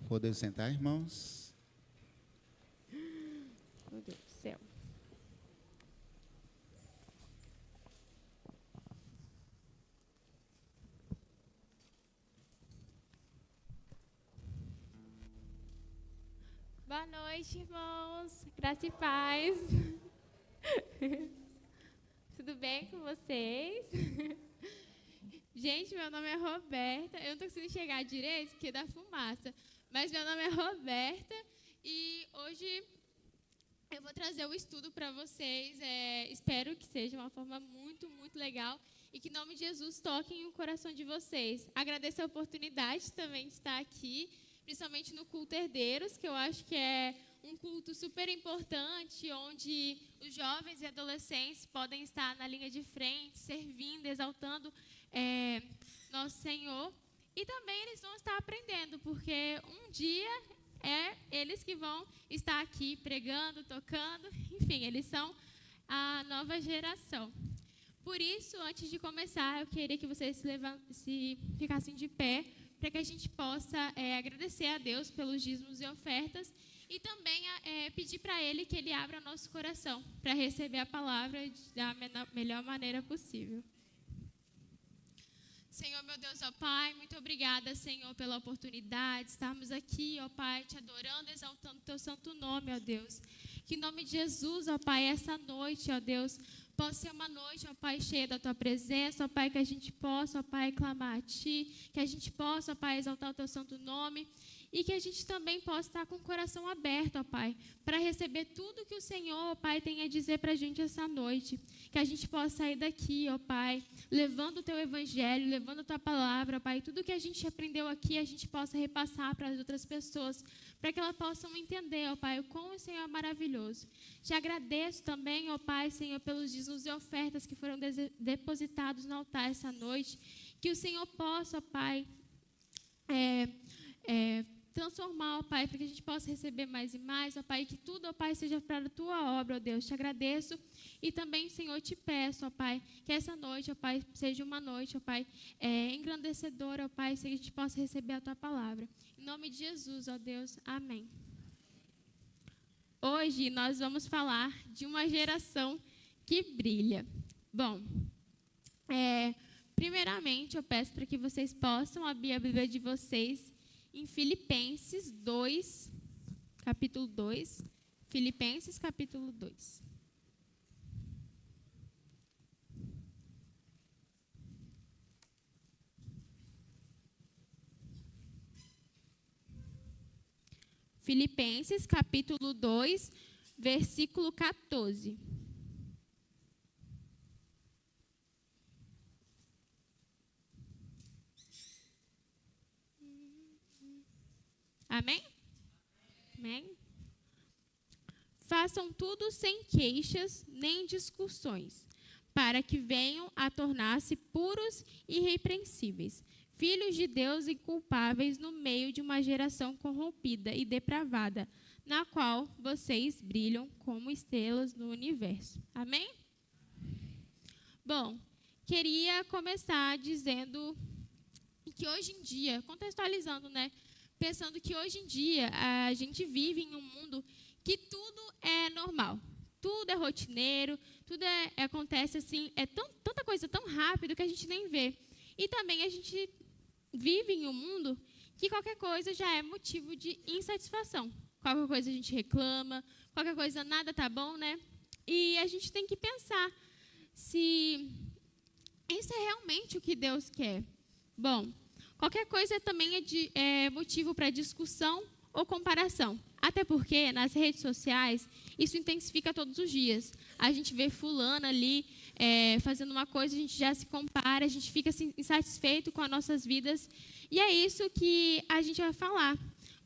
Podemos sentar, irmãos? Meu Deus do céu. Boa noite, irmãos. Graça e paz. Tudo bem com vocês? Gente, meu nome é Roberta. Eu não estou conseguindo enxergar direito porque dá fumaça. Mas meu nome é Roberta e hoje eu vou trazer o estudo para vocês. Espero que seja uma forma muito, muito legal e que, em nome de Jesus, toquem o coração de vocês. Agradeço a oportunidade também de estar aqui, principalmente no culto Herdeiros, que eu acho que é um culto super importante, onde os jovens e adolescentes podem estar na linha de frente, servindo, exaltando nosso Senhor. E também eles vão estar aprendendo, porque um dia é eles que vão estar aqui pregando, tocando, enfim, eles são a nova geração. Por isso, antes de começar, eu queria que vocês se ficassem de pé, para que a gente possa agradecer a Deus pelos dízimos e ofertas e também pedir para Ele que Ele abra nosso coração para receber a palavra da melhor maneira possível. Senhor, meu Deus, ó Pai, muito obrigada, Senhor, pela oportunidade de estarmos aqui, ó Pai, te adorando, exaltando o teu santo nome, ó Deus. Que em nome de Jesus, ó Pai, essa noite, ó Deus, possa ser uma noite, ó Pai, cheia da tua presença, ó Pai, que a gente possa, ó Pai, clamar a Ti, que a gente possa, ó Pai, exaltar o teu santo nome. E que a gente também possa estar com o coração aberto, ó Pai, para receber tudo que o Senhor, ó Pai, tem a dizer para a gente essa noite. Que a gente possa sair daqui, ó Pai, levando o Teu Evangelho, levando a Tua Palavra, ó Pai. Tudo que a gente aprendeu aqui, a gente possa repassar para as outras pessoas, para que elas possam entender, ó Pai, o quão o Senhor é maravilhoso. Te agradeço também, ó Pai, Senhor, pelos dízimos e ofertas que foram depositados no altar essa noite. Que o Senhor possa, ó Pai, transformar, ó Pai, para que a gente possa receber mais e mais, ó Pai, que tudo, ó Pai, seja para a Tua obra, ó Deus. Te agradeço e também, Senhor, te peço, ó Pai, que essa noite, ó Pai, seja uma noite, ó Pai, engrandecedora, ó Pai, que a gente possa receber a Tua palavra. Em nome de Jesus, ó Deus, amém. Hoje nós vamos falar de uma geração que brilha. Bom, primeiramente eu peço para que vocês possam abrir a Bíblia de vocês em Filipenses 2, capítulo 2. Filipenses, capítulo 2. Filipenses, capítulo 2, versículo 14. Amém? Amém? Façam tudo sem queixas nem discussões, para que venham a tornar-se puros e irrepreensíveis, filhos de Deus inculpáveis no meio de uma geração corrompida e depravada, na qual vocês brilham como estrelas no universo. Amém? Bom, queria começar dizendo que hoje em dia, contextualizando, né? Pensando que hoje em dia a gente vive em um mundo que tudo é normal, tudo é rotineiro, tudo acontece assim, tanta coisa tão rápido que a gente nem vê. E também a gente vive em um mundo que qualquer coisa já é motivo de insatisfação. Qualquer coisa a gente reclama, qualquer coisa nada tá bom, né? E a gente tem que pensar se isso é realmente o que Deus quer. Bom, qualquer coisa também é motivo para discussão ou comparação. Até porque, nas redes sociais, isso intensifica todos os dias. A gente vê fulano ali fazendo uma coisa, a gente já se compara, a gente fica assim, insatisfeito com as nossas vidas. E é isso que a gente vai falar.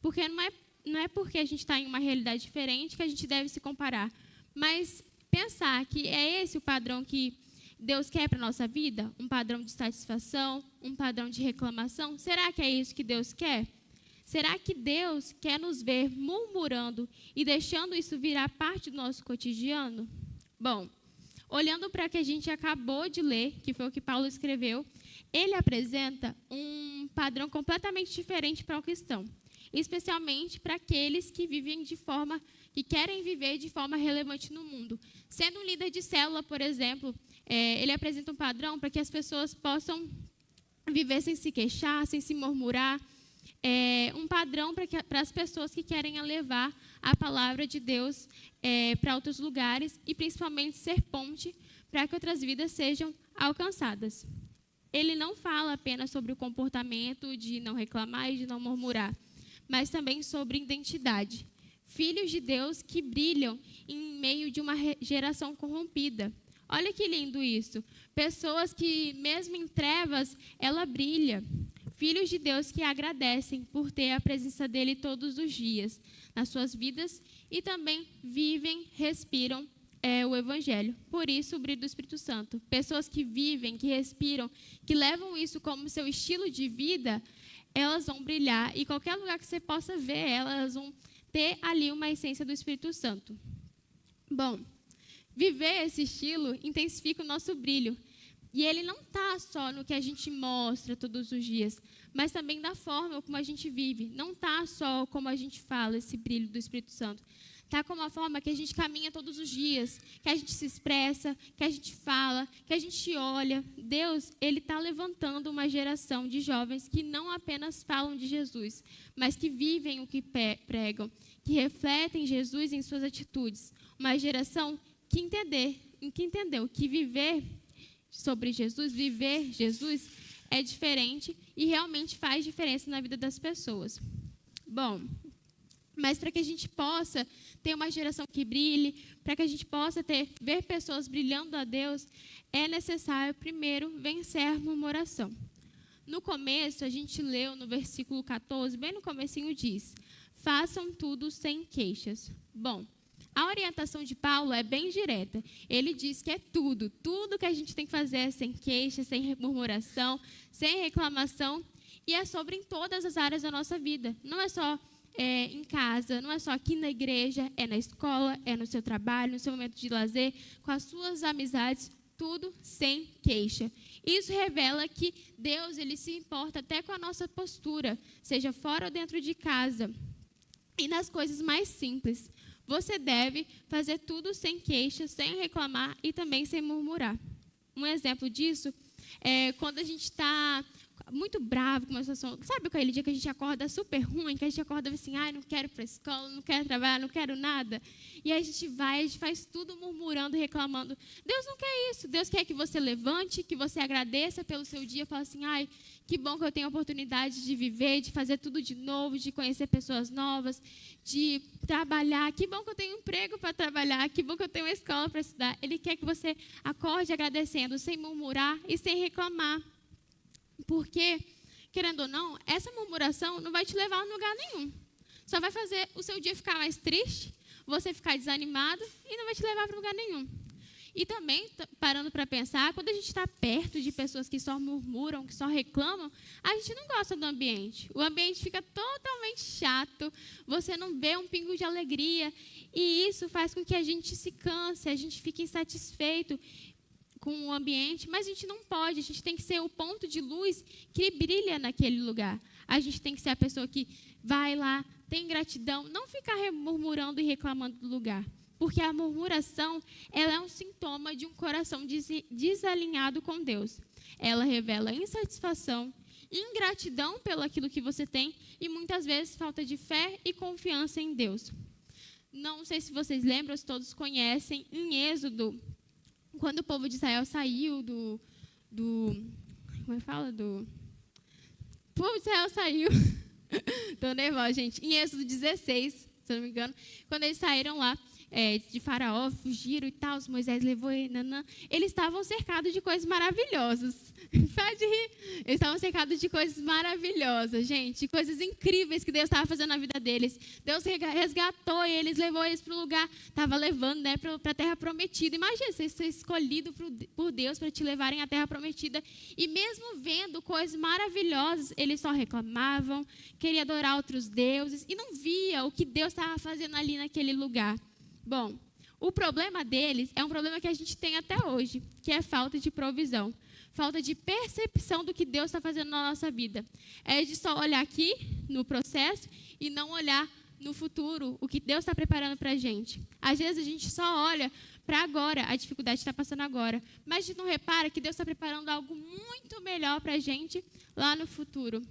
Porque não é porque a gente está em uma realidade diferente que a gente deve se comparar. Mas pensar que é esse o padrão que Deus quer para a nossa vida? Um padrão de satisfação, um padrão de reclamação? Será que é isso que Deus quer? Será que Deus quer nos ver murmurando e deixando isso virar parte do nosso cotidiano? Bom, olhando para o que a gente acabou de ler, que foi o que Paulo escreveu, ele apresenta um padrão completamente diferente para o cristão. especialmente para aqueles que querem viver de forma relevante no mundo. Sendo um líder de célula, por exemplo, ele apresenta um padrão para que as pessoas possam viver sem se queixar, sem se murmurar, um padrão para as pessoas que querem levar a palavra de Deus para outros lugares e principalmente ser ponte para que outras vidas sejam alcançadas. Ele não fala apenas sobre o comportamento de não reclamar e de não murmurar, mas também sobre identidade. Filhos de Deus que brilham em meio de uma geração corrompida. Olha que lindo isso. Pessoas que, mesmo em trevas, ela brilha. Filhos de Deus que agradecem por ter a presença dele todos os dias nas suas vidas e também vivem, respiram o Evangelho. Por isso, o brilho do Espírito Santo. Pessoas que vivem, que respiram, que levam isso como seu estilo de vida, elas vão brilhar. E qualquer lugar que você possa ver, elas vão ter ali uma essência do Espírito Santo. Bom, viver esse estilo intensifica o nosso brilho. E ele não está só no que a gente mostra todos os dias, mas também da forma como a gente vive. Não está só como a gente fala, esse brilho do Espírito Santo. Está como a forma que a gente caminha todos os dias, que a gente se expressa, que a gente fala, que a gente olha. Deus, ele está levantando uma geração de jovens que não apenas falam de Jesus, mas que vivem o que pregam, que refletem Jesus em suas atitudes. Uma geração que entendeu que viver sobre Jesus, viver Jesus, é diferente e realmente faz diferença na vida das pessoas. Bom, mas para que a gente possa ter uma geração que brilhe, para que a gente possa ver pessoas brilhando a Deus, é necessário primeiro vencer a murmuração. No começo, a gente leu no versículo 14, bem no comecinho diz, façam tudo sem queixas. Bom, a orientação de Paulo é bem direta. Ele diz que é tudo que a gente tem que fazer é sem queixa, sem murmuração, sem reclamação, e é sobre em todas as áreas da nossa vida. Não é só em casa, não é só aqui na igreja, é na escola, é no seu trabalho, no seu momento de lazer, com as suas amizades, tudo sem queixa. Isso revela que Deus, ele se importa até com a nossa postura, seja fora ou dentro de casa, e nas coisas mais simples. Você deve fazer tudo sem queixa, sem reclamar e também sem murmurar. Um exemplo disso é quando a gente está muito bravo com uma situação. Sabe aquele dia que a gente acorda super ruim, que a gente acorda assim, não quero ir para a escola, não quero trabalhar, não quero nada. E aí a gente faz tudo murmurando e reclamando. Deus não quer isso. Deus quer que você levante, que você agradeça pelo seu dia, fala assim, que bom que eu tenho a oportunidade de viver, de fazer tudo de novo, de conhecer pessoas novas, de trabalhar. Que bom que eu tenho um emprego para trabalhar, que bom que eu tenho uma escola para estudar. Ele quer que você acorde agradecendo, sem murmurar e sem reclamar. Porque, querendo ou não, essa murmuração não vai te levar a lugar nenhum. Só vai fazer o seu dia ficar mais triste, você ficar desanimado e não vai te levar para lugar nenhum. E também, parando para pensar, quando a gente está perto de pessoas que só murmuram, que só reclamam, a gente não gosta do ambiente. O ambiente fica totalmente chato, você não vê um pingo de alegria. E isso faz com que a gente se canse, a gente fique insatisfeito com o ambiente, mas a gente não pode, a gente tem que ser o ponto de luz que brilha naquele lugar. A gente tem que ser a pessoa que vai lá, tem gratidão, não ficar murmurando e reclamando do lugar. Porque a murmuração, ela é um sintoma de um coração desalinhado com Deus. Ela revela insatisfação, ingratidão pelo aquilo que você tem e muitas vezes falta de fé e confiança em Deus. Não sei se vocês lembram, se todos conhecem, em Êxodo, quando o povo de Israel saiu como é que fala? O povo de Israel saiu. Estou nervosa, gente. Em Êxodo 16, se eu não me engano, quando eles saíram lá de Faraó, fugiram e tal, Moisés levou eles estavam cercados de coisas maravilhosas. Pode rir. Eles estavam cercados de coisas maravilhosas, gente. Coisas incríveis que Deus estava fazendo na vida deles. Deus resgatou eles, levou eles para o lugar, estava levando para a terra prometida. Imagina você ser escolhido por Deus para te levarem à terra prometida. E mesmo vendo coisas maravilhosas, eles só reclamavam, queriam adorar outros deuses e não via o que Deus estava fazendo ali naquele lugar. Bom, o problema deles é um problema que a gente tem até hoje, que é falta de provisão. Falta de percepção do que Deus está fazendo na nossa vida. É de só olhar aqui no processo e não olhar no futuro o que Deus está preparando para a gente. Às vezes a gente só olha para agora, a dificuldade está passando agora, mas a gente não repara que Deus está preparando algo muito melhor para a gente lá no futuro.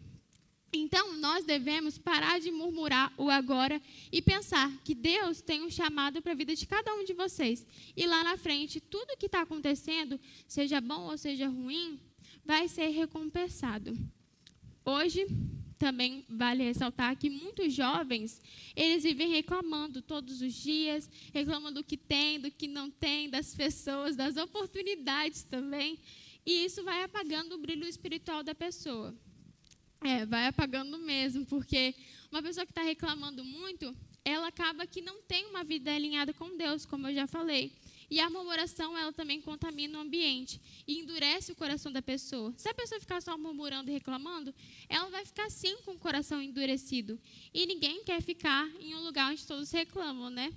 Então, nós devemos parar de murmurar o agora e pensar que Deus tem um chamado para a vida de cada um de vocês. E lá na frente, tudo que está acontecendo, seja bom ou seja ruim, vai ser recompensado. Hoje, também vale ressaltar que muitos jovens, eles vivem reclamando todos os dias, reclamam do que não tem, das pessoas, das oportunidades também. E isso vai apagando o brilho espiritual da pessoa. Vai apagando mesmo, porque uma pessoa que está reclamando muito, ela acaba que não tem uma vida alinhada com Deus, como eu já falei. E a murmuração, ela também contamina o ambiente e endurece o coração da pessoa. Se a pessoa ficar só murmurando e reclamando, ela vai ficar sim com o coração endurecido. E ninguém quer ficar em um lugar onde todos reclamam, né?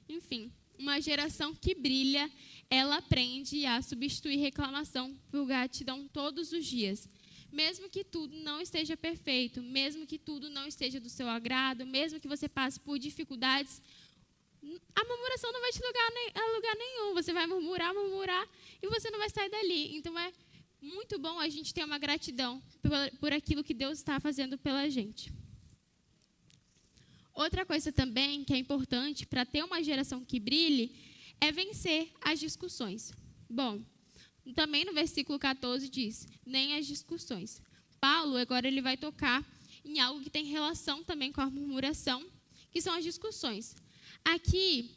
Enfim, uma geração que brilha, ela aprende a substituir reclamação por gratidão todos os dias. Mesmo que tudo não esteja perfeito, mesmo que tudo não esteja do seu agrado, mesmo que você passe por dificuldades, a murmuração não vai te levar a lugar nenhum. Você vai murmurar e você não vai sair dali. Então, é muito bom a gente ter uma gratidão por aquilo que Deus está fazendo pela gente. Outra coisa também que é importante para ter uma geração que brilhe é vencer as discussões. Bom, também no versículo 14 diz, nem as discussões. Paulo, agora ele vai tocar em algo que tem relação também com a murmuração, que são as discussões. Aqui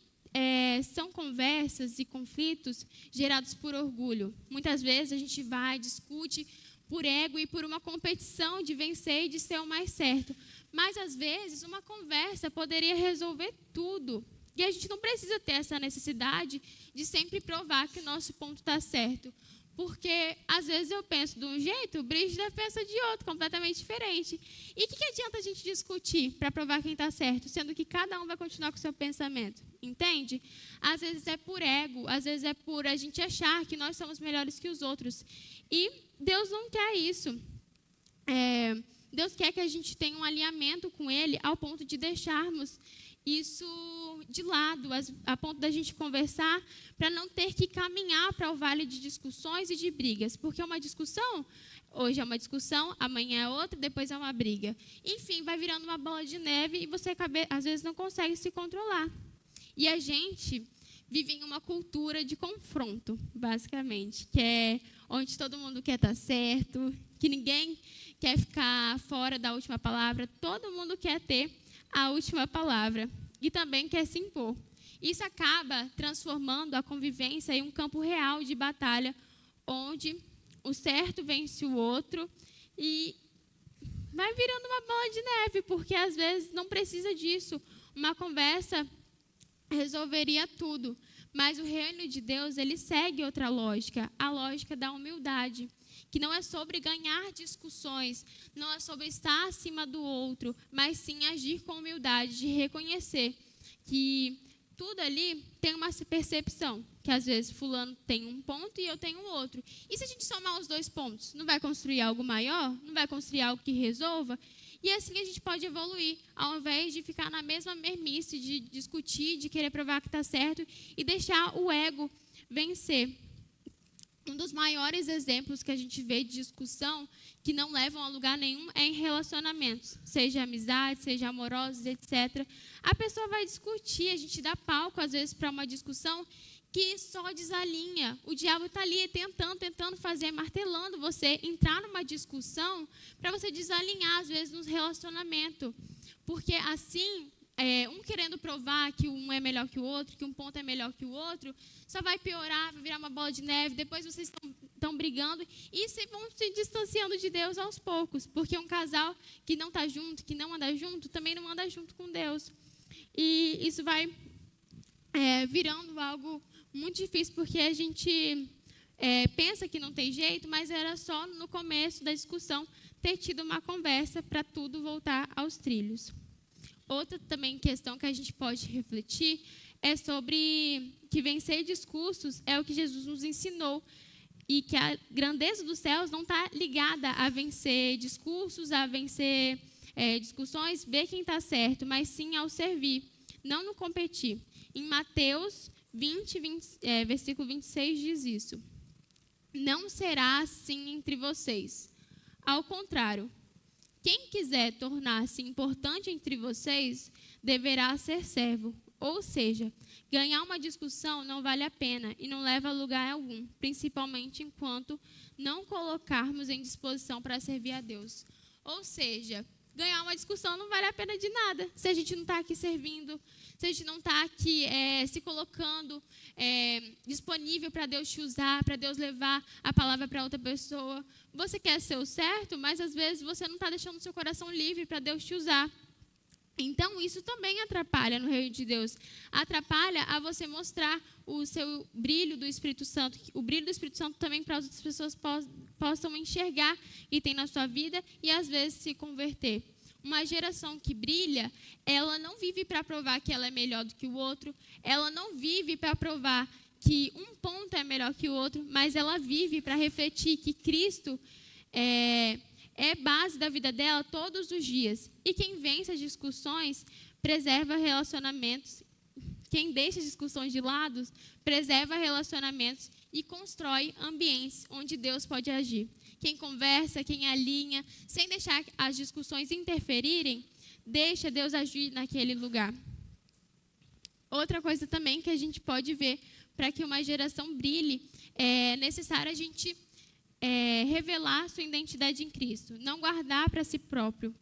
são conversas e conflitos gerados por orgulho. Muitas vezes a gente discute por ego e por uma competição de vencer e de ser o mais certo. Mas, às vezes, uma conversa poderia resolver tudo. E a gente não precisa ter essa necessidade de sempre provar que o nosso ponto está certo. Porque, às vezes, eu penso de um jeito, o Brígida pensa de outro, completamente diferente. E o que adianta a gente discutir para provar quem está certo, sendo que cada um vai continuar com o seu pensamento? Entende? Às vezes é por ego, às vezes é por a gente achar que nós somos melhores que os outros. E Deus não quer isso. Deus quer que a gente tenha um alinhamento com Ele ao ponto de deixarmos isso de lado, a ponto da gente conversar para não ter que caminhar para o vale de discussões e de brigas. Porque uma discussão, hoje é uma discussão, amanhã é outra, depois é uma briga. Enfim, vai virando uma bola de neve e você, às vezes, não consegue se controlar. E a gente vive em uma cultura de confronto, basicamente, que é onde todo mundo quer estar certo, que ninguém quer ficar fora da última palavra, todo mundo quer ter a última palavra e também quer se impor. Isso acaba transformando a convivência em um campo real de batalha, onde o certo vence o outro e vai virando uma bola de neve, porque às vezes não precisa disso. Uma conversa resolveria tudo, mas o reino de Deus, ele segue outra lógica, a lógica da humildade, que não é sobre ganhar discussões, não é sobre estar acima do outro, mas sim agir com humildade, de reconhecer que tudo ali tem uma percepção, que às vezes fulano tem um ponto e eu tenho outro. E se a gente somar os dois pontos, não vai construir algo maior? Não vai construir algo que resolva? E assim a gente pode evoluir, ao invés de ficar na mesma mermice, de discutir, de querer provar que está certo e deixar o ego vencer. Um dos maiores exemplos que a gente vê de discussão que não levam a lugar nenhum é em relacionamentos, seja amizade, seja amorosos, etc. A pessoa vai discutir, a gente dá palco, às vezes, para uma discussão que só desalinha. O diabo está ali tentando fazer, martelando você entrar numa discussão para você desalinhar, às vezes, no relacionamento. Porque assim, um querendo provar que um é melhor que o outro, que um ponto é melhor que o outro, só vai piorar, vai virar uma bola de neve, depois vocês estão brigando e vão se distanciando de Deus aos poucos. Porque um casal que não está junto, que não anda junto, também não anda junto com Deus. E isso vai virando algo muito difícil, porque a gente pensa que não tem jeito, mas era só no começo da discussão ter tido uma conversa para tudo voltar aos trilhos. Outra também questão que a gente pode refletir é sobre que vencer discursos é o que Jesus nos ensinou e que a grandeza dos céus não está ligada a vencer discursos, a vencer discussões, ver quem está certo, mas sim ao servir, não no competir. Em Mateus 20, versículo 26 diz isso. Não será assim entre vocês. Ao contrário, quem quiser tornar-se importante entre vocês, deverá ser servo. Ou seja, ganhar uma discussão não vale a pena e não leva a lugar algum, principalmente enquanto não colocarmos em disposição para servir a Deus. Ou seja, ganhar uma discussão não vale a pena de nada se a gente não está aqui servindo, se a gente não está aqui se colocando disponível para Deus te usar, para Deus levar a palavra para outra pessoa. Você quer ser o certo, mas às vezes você não está deixando o seu coração livre para Deus te usar. Então, isso também atrapalha no reino de Deus. Atrapalha a você mostrar o seu brilho do Espírito Santo. O brilho do Espírito Santo também para as outras pessoas possam enxergar e tem na sua vida e, às vezes, se converter. Uma geração que brilha, ela não vive para provar que ela é melhor do que o outro. Ela não vive para provar que um ponto é melhor que o outro, mas ela vive para refletir que Cristo é base da vida dela todos os dias. E quem vence as discussões, preserva relacionamentos. Quem deixa as discussões de lado, preserva relacionamentos e constrói ambientes onde Deus pode agir. Quem conversa, quem alinha, sem deixar as discussões interferirem, deixa Deus agir naquele lugar. Outra coisa também que a gente pode ver, para que uma geração brilhe, é necessário a gente revelar sua identidade em Cristo, não guardar para si próprio.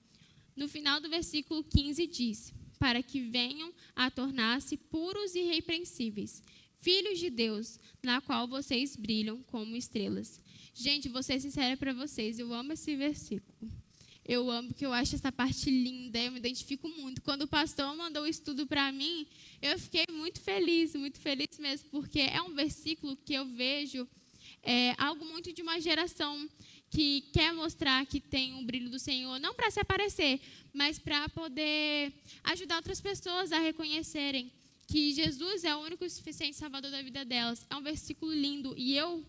No final do versículo 15 diz, para que venham a tornar-se puros e irrepreensíveis, filhos de Deus, na qual vocês brilham como estrelas. Gente, vou ser sincera para vocês, eu amo esse versículo. Eu amo, porque eu acho essa parte linda, eu me identifico muito. Quando o pastor mandou o estudo para mim, eu fiquei muito feliz mesmo, porque é um versículo que eu vejo algo muito de uma geração que quer mostrar que tem um brilho do Senhor, não para se aparecer, mas para poder ajudar outras pessoas a reconhecerem que Jesus é o único e suficiente Salvador da vida delas. É um versículo lindo, e eu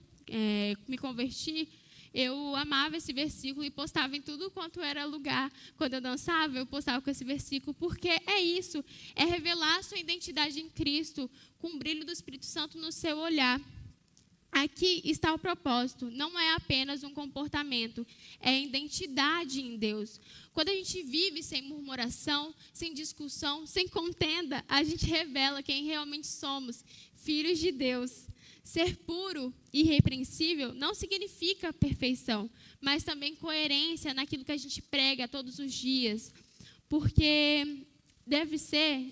me converti, eu amava esse versículo e postava em tudo quanto era lugar. Quando eu dançava, eu postava com esse versículo, porque é isso, é revelar sua identidade em Cristo, com o brilho do Espírito Santo no seu olhar. Aqui está o propósito, não é apenas um comportamento, é identidade em Deus. Quando a gente vive sem murmuração, sem discussão, sem contenda, a gente revela quem realmente somos, filhos de Deus. Ser puro e irrepreensível não significa perfeição, mas também coerência naquilo que a gente prega todos os dias, porque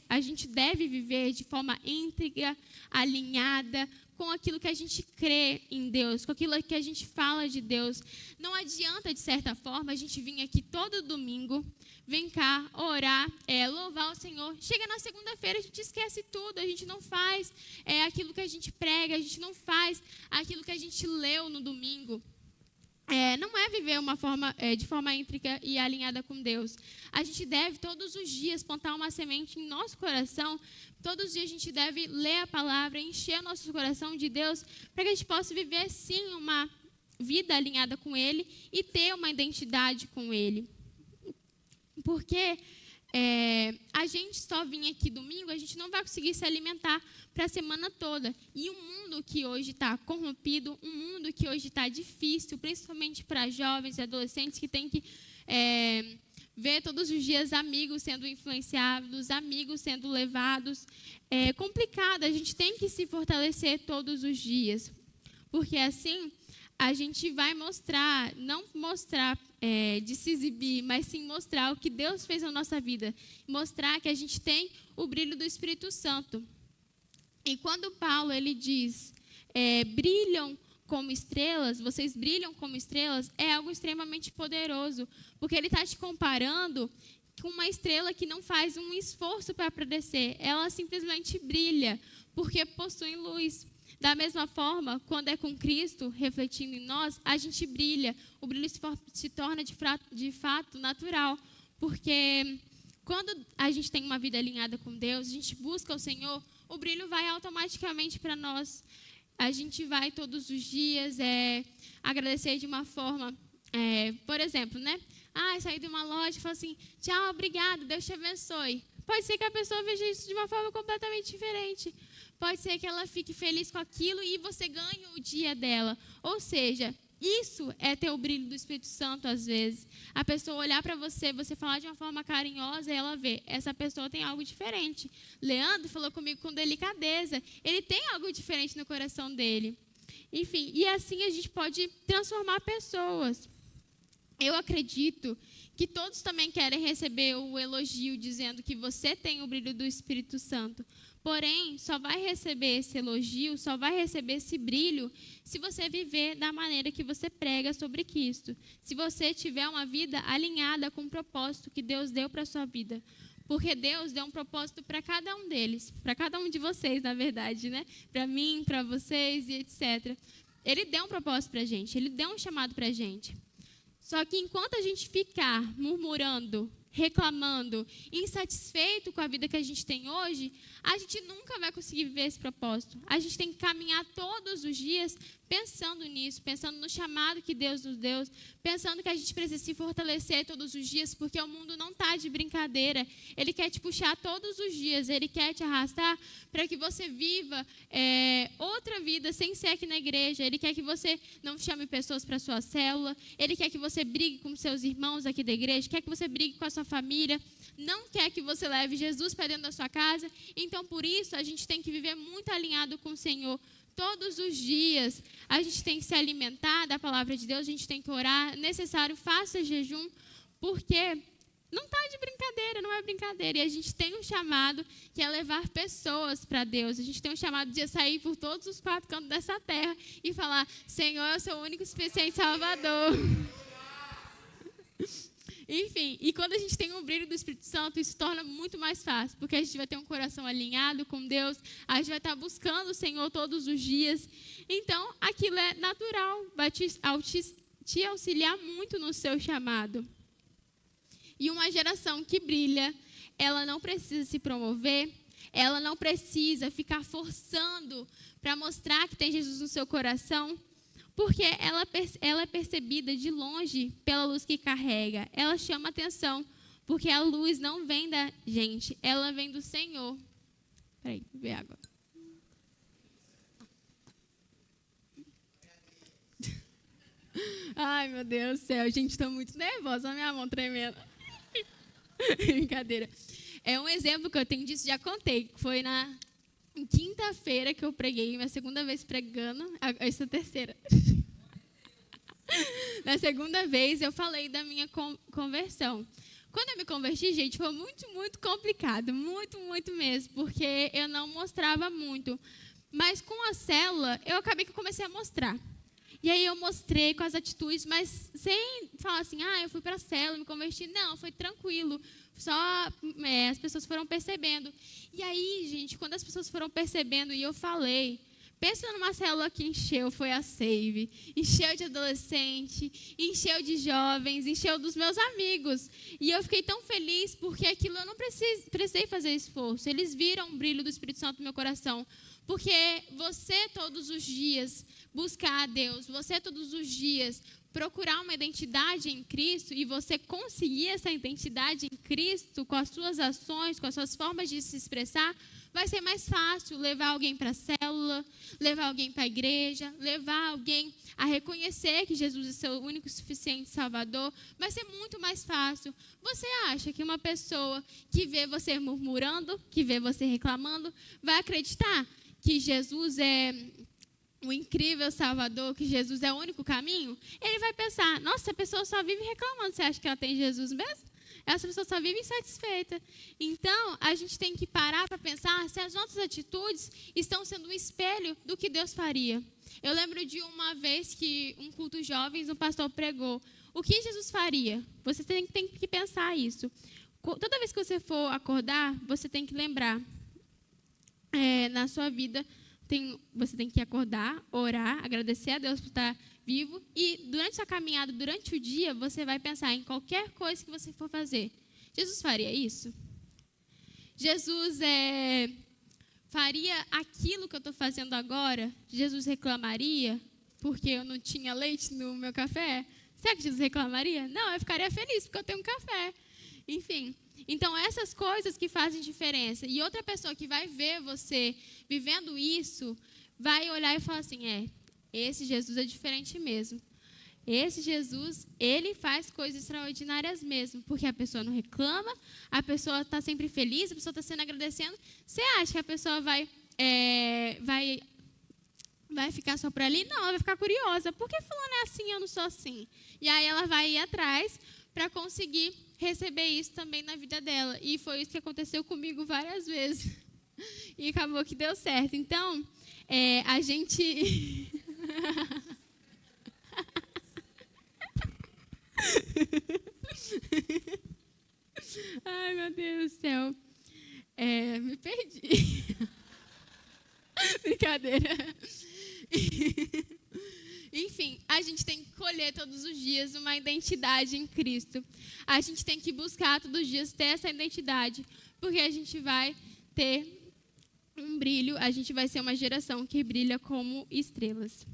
a gente deve viver de forma íntegra, alinhada, com aquilo que a gente crê em Deus, com aquilo que a gente fala de Deus. Não adianta, de certa forma, a gente vir aqui todo domingo, vem cá, orar, louvar o Senhor. Chega na segunda-feira, a gente esquece tudo, a gente não faz aquilo que a gente prega, a gente não faz aquilo que a gente leu no domingo. Não é viver de forma íntegra e alinhada com Deus. A gente deve todos os dias plantar uma semente em nosso coração. Todos os dias a gente deve ler a palavra, encher o nosso coração de Deus, para que a gente possa viver, sim, uma vida alinhada com Ele e ter uma identidade com Ele. Porque a gente só vir aqui domingo, a gente não vai conseguir se alimentar para a semana toda. E o mundo que hoje está corrompido, um mundo que hoje está difícil, principalmente para jovens e adolescentes que têm que ver todos os dias amigos sendo influenciados, amigos sendo levados. É complicado, a gente tem que se fortalecer todos os dias. Porque assim a gente vai mostrar, não mostrar de se exibir, mas sim mostrar o que Deus fez na nossa vida. Mostrar que a gente tem o brilho do Espírito Santo. E quando Paulo ele diz, brilham como estrelas, vocês brilham como estrelas, é algo extremamente poderoso. Porque ele está te comparando com uma estrela que não faz um esforço para aparecer. Ela simplesmente brilha, porque possui luz. Da mesma forma, quando é com Cristo refletindo em nós, a gente brilha. O brilho se torna de fato natural. Porque quando a gente tem uma vida alinhada com Deus, a gente busca o Senhor, o brilho vai automaticamente para nós. A gente vai todos os dias agradecer de uma forma, por exemplo, né? sair de uma loja e falar assim, tchau, obrigado, Deus te abençoe. Pode ser que a pessoa veja isso de uma forma completamente diferente. Pode ser que ela fique feliz com aquilo e você ganhe o dia dela. Ou seja, isso é ter o brilho do Espírito Santo às vezes. A pessoa olhar para você, você falar de uma forma carinhosa e ela vê, essa pessoa tem algo diferente. Leandro falou comigo com delicadeza. Ele tem algo diferente no coração dele. Enfim, e assim a gente pode transformar pessoas. Eu acredito que todos também querem receber o elogio dizendo que você tem o brilho do Espírito Santo. Porém, só vai receber esse elogio, só vai receber esse brilho se você viver da maneira que você prega sobre Cristo. Se você tiver uma vida alinhada com o propósito que Deus deu para a sua vida. Porque Deus deu um propósito para cada um deles, para cada um de vocês, na verdade, né? Para mim, para vocês e etc. Ele deu um propósito para a gente, ele deu um chamado para a gente. Só que enquanto a gente ficar murmurando, reclamando, insatisfeito com a vida que a gente tem hoje, a gente nunca vai conseguir viver esse propósito. A gente tem que caminhar todos os dias pensando nisso, pensando no chamado que Deus nos deu, pensando que a gente precisa se fortalecer todos os dias, porque o mundo não está de brincadeira. Ele quer te puxar todos os dias, ele quer te arrastar para que você viva outra vida sem ser aqui na igreja. Ele quer que você não chame pessoas para a sua célula, ele quer que você brigue com seus irmãos aqui da igreja, quer que você brigue com a sua família, não quer que você leve Jesus para dentro da sua casa. Então, por isso, a gente tem que viver muito alinhado com o Senhor. Todos os dias, a gente tem que se alimentar da palavra de Deus, a gente tem que orar. Necessário, faça jejum, porque não está de brincadeira, não é brincadeira. E a gente tem um chamado que é levar pessoas para Deus. A gente tem um chamado de sair por todos os 4 cantos dessa terra e falar, Senhor, eu sou o único e suficiente Salvador. Enfim, e quando a gente tem um brilho do Espírito Santo, isso torna muito mais fácil, porque a gente vai ter um coração alinhado com Deus, a gente vai estar buscando o Senhor todos os dias. Então, aquilo é natural, vai te auxiliar muito no seu chamado. E uma geração que brilha, ela não precisa se promover, ela não precisa ficar forçando para mostrar que tem Jesus no seu coração, porque ela é percebida de longe pela luz que carrega. Ela chama atenção, porque a luz não vem da gente, ela vem do Senhor. Peraí, vou beber água. Ai, meu Deus do céu, gente, estou muito nervosa, a minha mão tremendo. Brincadeira. É um exemplo que eu tenho disso, já contei, foi na quinta-feira que eu preguei, minha segunda vez pregando, essa é a terceira. Na segunda vez eu falei da minha conversão. Quando eu me converti, gente, foi muito, muito complicado, muito, muito mesmo, porque eu não mostrava muito. Mas com a célula, eu acabei que eu comecei a mostrar. E aí eu mostrei com as atitudes, mas sem falar assim, eu fui para a célula, me converti. Não, foi tranquilo. Só as pessoas foram percebendo. E aí, gente, quando as pessoas foram percebendo e eu falei, pensa numa célula que encheu, foi a Save, encheu de adolescente, encheu de jovens, encheu dos meus amigos. E eu fiquei tão feliz porque aquilo eu não precisei fazer esforço. Eles viram o brilho do Espírito Santo no meu coração. Porque você todos os dias buscar a Deus, você todos os dias procurar uma identidade em Cristo e você conseguir essa identidade em Cristo com as suas ações, com as suas formas de se expressar, vai ser mais fácil levar alguém para a célula, levar alguém para a igreja, levar alguém a reconhecer que Jesus é seu único e suficiente Salvador. Vai ser muito mais fácil. Você acha que uma pessoa que vê você murmurando, que vê você reclamando, vai acreditar que Jesus é o incrível Salvador, que Jesus é o único caminho? Ele vai pensar, nossa, a pessoa só vive reclamando, você acha que ela tem Jesus mesmo? Essa pessoa só vive insatisfeita. Então, a gente tem que parar para pensar se as nossas atitudes estão sendo um espelho do que Deus faria. Eu lembro de uma vez que um culto de jovens, um pastor pregou, o que Jesus faria? Você tem que pensar isso. Toda vez que você for acordar, você tem que lembrar, na sua vida, você tem que acordar, orar, agradecer a Deus por estar vivo. E durante sua caminhada, durante o dia, você vai pensar em qualquer coisa que você for fazer. Jesus faria isso? Jesus faria aquilo que eu estou fazendo agora? Jesus reclamaria porque eu não tinha leite no meu café? Será que Jesus reclamaria? Não, eu ficaria feliz porque eu tenho um café. Enfim, então essas coisas que fazem diferença. E outra pessoa que vai ver você vivendo isso, vai olhar e falar assim, esse Jesus é diferente mesmo. Esse Jesus, ele faz coisas extraordinárias mesmo, porque a pessoa não reclama, a pessoa está sempre feliz, a pessoa está sendo agradecendo. Você acha que a pessoa vai ficar só por ali? Não, ela vai ficar curiosa. Por que fulano é assim e eu não sou assim? E aí ela vai ir atrás para conseguir receber isso também na vida dela. E foi isso que aconteceu comigo várias vezes. E acabou que deu certo. Então, a gente... Ai, meu Deus do céu. Me perdi. Brincadeira. Enfim, a gente tem que colher todos os dias uma identidade em Cristo. A gente tem que buscar todos os dias ter essa identidade, porque a gente vai ter um brilho, a gente vai ser uma geração que brilha como estrelas.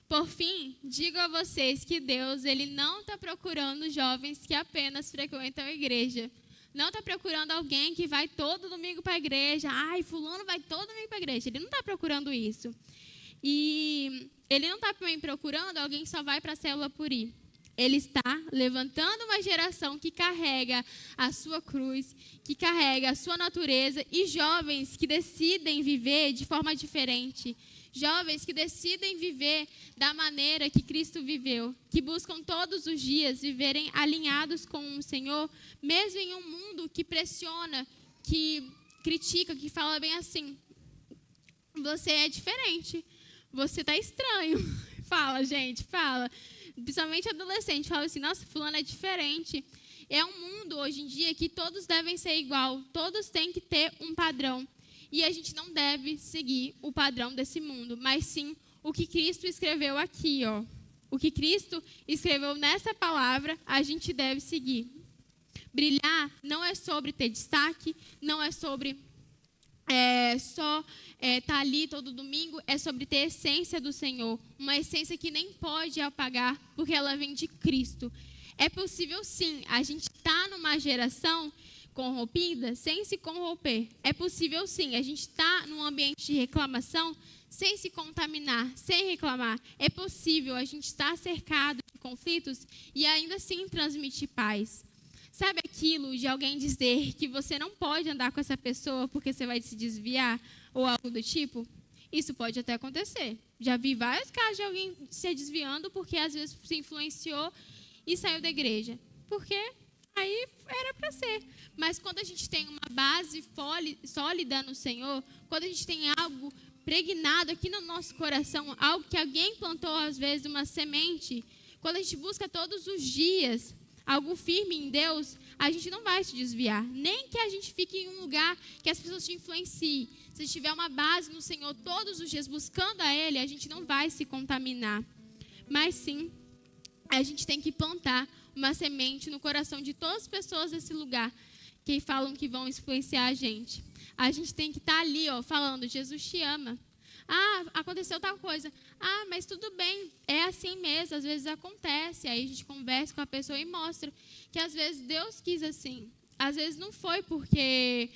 Por fim, digo a vocês que Deus, ele não está procurando jovens que apenas frequentam a igreja. Não está procurando alguém que vai todo domingo para a igreja. Ai, fulano vai todo domingo para a igreja. Ele não está procurando isso. E ele não está também procurando alguém que só vai para a célula por ir. Ele está levantando uma geração que carrega a sua cruz, que carrega a sua natureza, e jovens que decidem viver de forma diferente. Jovens que decidem viver da maneira que Cristo viveu, que buscam todos os dias viverem alinhados com o Senhor, mesmo em um mundo que pressiona, que critica, que fala bem assim, você é diferente, você está estranho. Fala, gente, fala. Principalmente adolescente, fala assim, nossa, fulano é diferente. É um mundo hoje em dia que todos devem ser igual, todos têm que ter um padrão. E a gente não deve seguir o padrão desse mundo, mas sim o que Cristo escreveu aqui, ó. O que Cristo escreveu nessa palavra, a gente deve seguir. Brilhar não é sobre ter destaque, não é sobre só estar ali todo domingo, é sobre ter a essência do Senhor. Uma essência que nem pode apagar, porque ela vem de Cristo. É possível sim, a gente está numa geração corrompida sem se corromper. É possível sim, a gente está num ambiente de reclamação sem se contaminar, sem reclamar. É possível a gente estar cercado de conflitos e ainda assim transmitir paz. Sabe aquilo de alguém dizer que você não pode andar com essa pessoa porque você vai se desviar ou algo do tipo? Isso pode até acontecer. Já vi vários casos de alguém se desviando porque às vezes se influenciou e saiu da igreja. Porque aí era para ser. Mas quando a gente tem uma base sólida no Senhor, quando a gente tem algo pregnado aqui no nosso coração, algo que alguém plantou às vezes, uma semente, quando a gente busca todos os dias algo firme em Deus, a gente não vai se desviar. Nem que a gente fique em um lugar que as pessoas te influenciem. Se a gente tiver uma base no Senhor todos os dias buscando a Ele, a gente não vai se contaminar. Mas sim, a gente tem que plantar uma semente no coração de todas as pessoas desse lugar que falam que vão influenciar a gente. A gente tem que estar ali, ó, falando, Jesus te ama. Ah, aconteceu tal coisa. Ah, mas tudo bem, é assim mesmo, às vezes acontece. Aí a gente conversa com a pessoa e mostra que às vezes Deus quis assim. Às vezes não foi porque,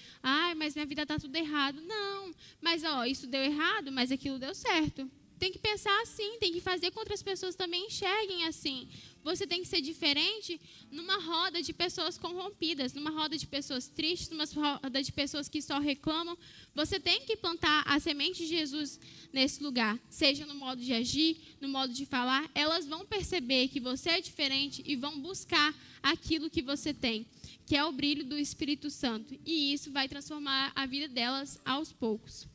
mas minha vida está tudo errado. Não, mas isso deu errado, mas aquilo deu certo. Tem que pensar assim, tem que fazer com que outras pessoas também enxerguem assim. Você tem que ser diferente numa roda de pessoas corrompidas, numa roda de pessoas tristes, numa roda de pessoas que só reclamam. Você tem que plantar a semente de Jesus nesse lugar, seja no modo de agir, no modo de falar. Elas vão perceber que você é diferente e vão buscar aquilo que você tem, que é o brilho do Espírito Santo. E isso vai transformar a vida delas aos poucos.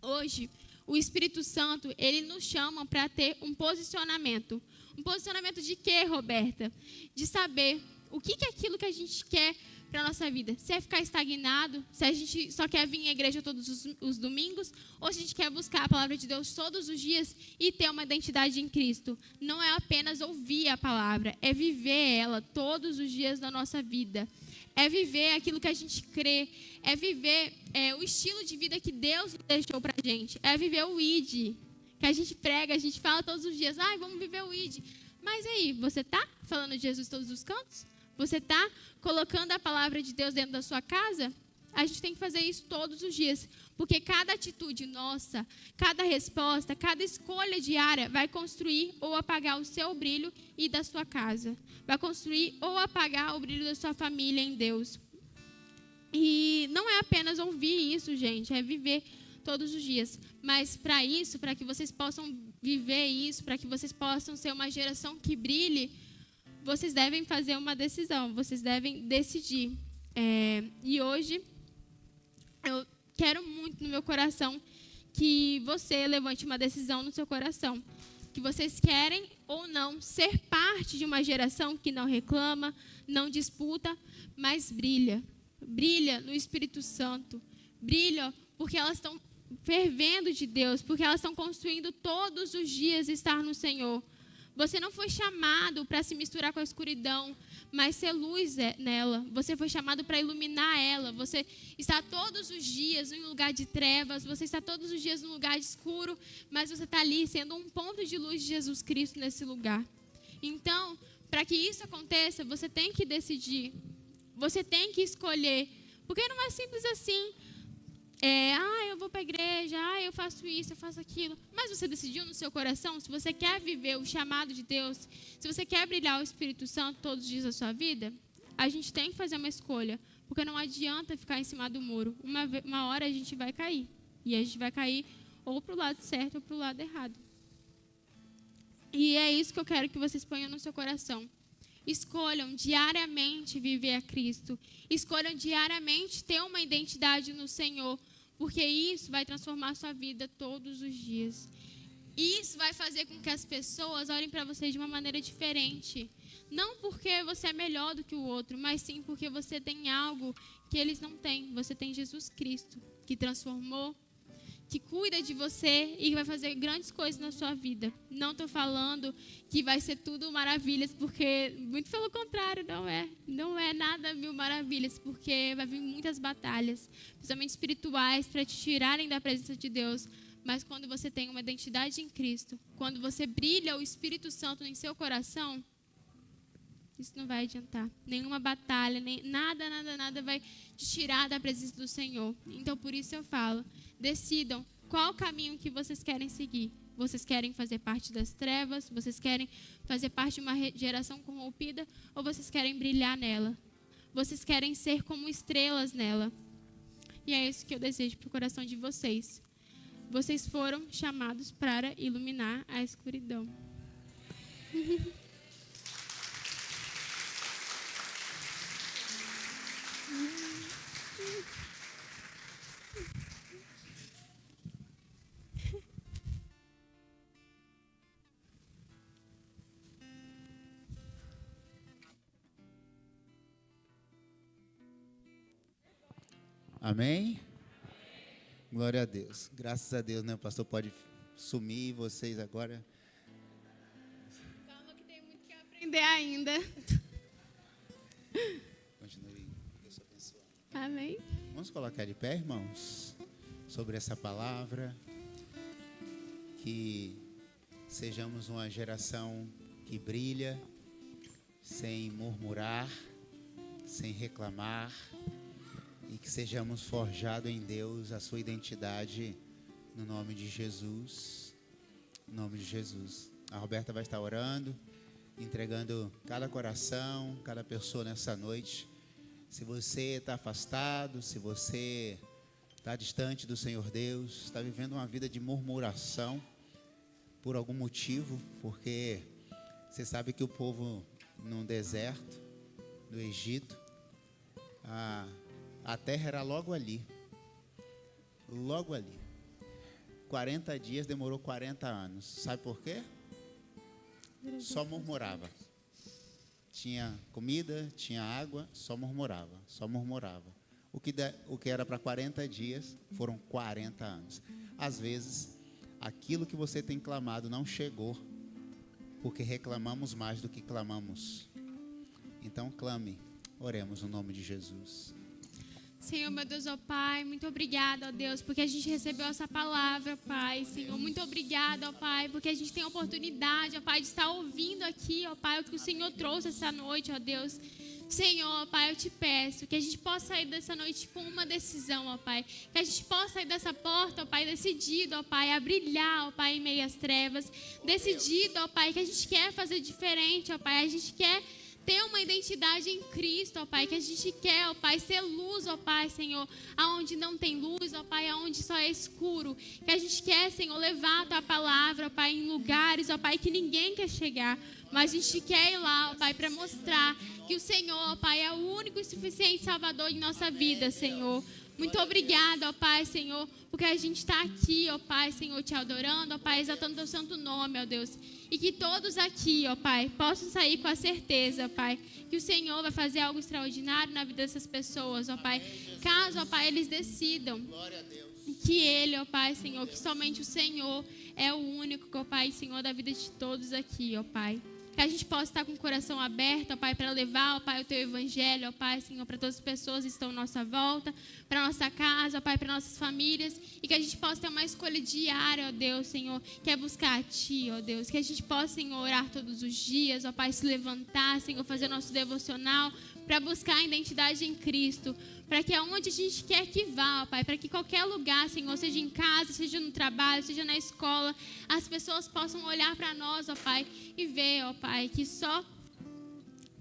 Hoje, o Espírito Santo, ele nos chama para ter um posicionamento. Um posicionamento de quê, Roberta? De saber o que é aquilo que a gente quer para a nossa vida. Se é ficar estagnado, se a gente só quer vir à igreja todos os domingos, ou se a gente quer buscar a palavra de Deus todos os dias e ter uma identidade em Cristo. Não é apenas ouvir a palavra, é viver ela todos os dias da nossa vida. É viver aquilo que a gente crê, é viver o estilo de vida que Deus deixou para a gente. É viver o ID, que a gente prega, a gente fala todos os dias, vamos viver o ID. Mas aí, você está falando de Jesus em todos os cantos? Você está colocando a palavra de Deus dentro da sua casa? A gente tem que fazer isso todos os dias, porque cada atitude nossa, cada resposta, cada escolha diária vai construir ou apagar o seu brilho e da sua casa. Vai construir ou apagar o brilho da sua família em Deus. E não é apenas ouvir isso, gente, é viver todos os dias. Mas para isso, para que vocês possam viver isso, para que vocês possam ser uma geração que brilhe, vocês devem fazer uma decisão, vocês devem decidir. E hoje, eu quero muito no meu coração que você levante uma decisão no seu coração. Que vocês querem ou não ser parte de uma geração que não reclama, não disputa, mas brilha. Brilha no Espírito Santo. Brilha porque elas estão fervendo de Deus, porque elas estão construindo todos os dias estar no Senhor. Você não foi chamado para se misturar com a escuridão, mas ser luz nela. Você foi chamado para iluminar ela. Você está todos os dias em um lugar de trevas, você está todos os dias em um lugar escuro, mas você está ali sendo um ponto de luz de Jesus Cristo nesse lugar. Então, para que isso aconteça, você tem que decidir. Você tem que escolher. Porque não é simples assim. Eu vou para a igreja, eu faço isso, eu faço aquilo. Mas você decidiu no seu coração, se você quer viver o chamado de Deus, se você quer brilhar o Espírito Santo todos os dias da sua vida, a gente tem que fazer uma escolha. Porque não adianta ficar em cima do muro. Uma hora a gente vai cair. E a gente vai cair ou para o lado certo ou para o lado errado. E é isso que eu quero que vocês ponham no seu coração. Escolham diariamente viver a Cristo. Escolham diariamente ter uma identidade no Senhor. Porque isso vai transformar a sua vida todos os dias. Isso vai fazer com que as pessoas olhem para você de uma maneira diferente. Não porque você é melhor do que o outro, mas sim porque você tem algo que eles não têm. Você tem Jesus Cristo, que transformou, que cuida de você e vai fazer grandes coisas na sua vida. Não estou falando que vai ser tudo maravilhas, porque, muito pelo contrário, não é. Não é nada mil maravilhas, porque vai vir muitas batalhas, principalmente espirituais, para te tirarem da presença de Deus. Mas quando você tem uma identidade em Cristo, quando você brilha o Espírito Santo em seu coração, isso não vai adiantar. Nenhuma batalha, nada vai te tirar da presença do Senhor. Então, por isso eu falo, decidam qual o caminho que vocês querem seguir. Vocês querem fazer parte das trevas? Vocês querem fazer parte de uma geração corrompida? Ou vocês querem brilhar nela? Vocês querem ser como estrelas nela? E é isso que eu desejo para o coração de vocês. Vocês foram chamados para iluminar a escuridão. Amém? Glória a Deus. Graças a Deus, né? O pastor pode sumir, vocês agora. Calma que tem muito que aprender ainda. Continue, Deus abençoe. Amém. Vamos colocar de pé, irmãos, sobre essa palavra. Que sejamos uma geração que brilha, sem murmurar, sem reclamar. E que sejamos forjados em Deus a sua identidade no nome de Jesus. No nome de Jesus. A Roberta vai estar orando, entregando cada coração, cada pessoa nessa noite. Se você está afastado, se você está distante do Senhor Deus, está vivendo uma vida de murmuração por algum motivo, porque você sabe que o povo no deserto, no Egito, a terra era logo ali. Logo ali. 40 dias demorou 40 anos. Sabe por quê? Só murmurava. Tinha comida, tinha água, só murmurava. Só murmurava. O que era para 40 dias foram 40 anos. Às vezes, aquilo que você tem clamado não chegou, porque reclamamos mais do que clamamos. Então clame. Oremos no nome de Jesus. Senhor, meu Deus, ó Pai, muito obrigada, ó Deus, porque a gente recebeu essa palavra, Pai, Senhor. Muito obrigada, ó Pai, porque a gente tem a oportunidade, ó Pai, de estar ouvindo aqui, ó Pai, o que o Senhor trouxe essa noite, ó Deus. Senhor, ó Pai, eu te peço que a gente possa sair dessa noite com uma decisão, ó Pai. Que a gente possa sair dessa porta, ó Pai, decidido, ó Pai, a brilhar, ó Pai, em meio às trevas. Decidido, ó Pai, que a gente quer fazer diferente, ó Pai. A gente quer ter uma identidade em Cristo, ó Pai, que a gente quer, ó Pai, ser luz, ó Pai, Senhor, aonde não tem luz, ó Pai, aonde só é escuro, que a gente quer, Senhor, levar a Tua palavra, ó Pai, em lugares, ó Pai, que ninguém quer chegar, mas a gente quer ir lá, ó Pai, para mostrar que o Senhor, ó Pai, é o único e suficiente Salvador em nossa vida, Senhor. Muito obrigada, ó Pai, Senhor, porque a gente está aqui, ó Pai, Senhor, te adorando, ó Pai, exaltando Teu santo nome, ó Deus. E que todos aqui, ó Pai, possam sair com a certeza, ó Pai, que o Senhor vai fazer algo extraordinário na vida dessas pessoas, ó Pai. Caso, ó Pai, eles decidam que Ele, ó Pai, Senhor, que somente o Senhor é o único, ó Pai, Senhor, da vida de todos aqui, ó Pai. Que a gente possa estar com o coração aberto, ó Pai, para levar, ó Pai, o Teu Evangelho, ó Pai, Senhor, para todas as pessoas que estão à nossa volta, para a nossa casa, ó Pai, para nossas famílias, e que a gente possa ter uma escolha diária, ó Deus, Senhor, que é buscar a Ti, ó Deus, que a gente possa, Senhor, orar todos os dias, ó Pai, se levantar, Senhor, fazer nosso devocional, para buscar a identidade em Cristo, para que aonde a gente quer que vá, ó Pai, para que qualquer lugar, Senhor, seja em casa, seja no trabalho, seja na escola, as pessoas possam olhar para nós, ó Pai, e ver, ó Pai, que só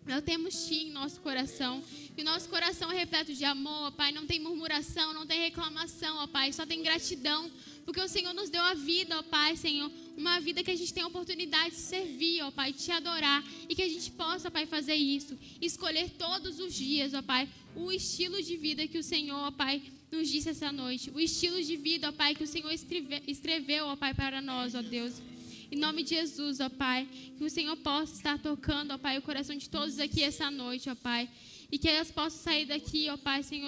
nós temos Ti em nosso coração, e o nosso coração é repleto de amor, ó Pai, não tem murmuração, não tem reclamação, ó Pai, só tem gratidão, porque o Senhor nos deu a vida, ó Pai, Senhor, uma vida que a gente tem a oportunidade de servir, ó Pai, de Te adorar, e que a gente possa, ó Pai, fazer isso, escolher todos os dias, ó Pai, o estilo de vida que o Senhor, ó Pai, nos disse essa noite, o estilo de vida, ó Pai, que o Senhor escreveu, ó Pai, para nós, ó Deus. Em nome de Jesus, ó Pai, que o Senhor possa estar tocando, ó Pai, o coração de todos aqui essa noite, ó Pai, e que elas possam sair daqui, ó Pai, Senhor,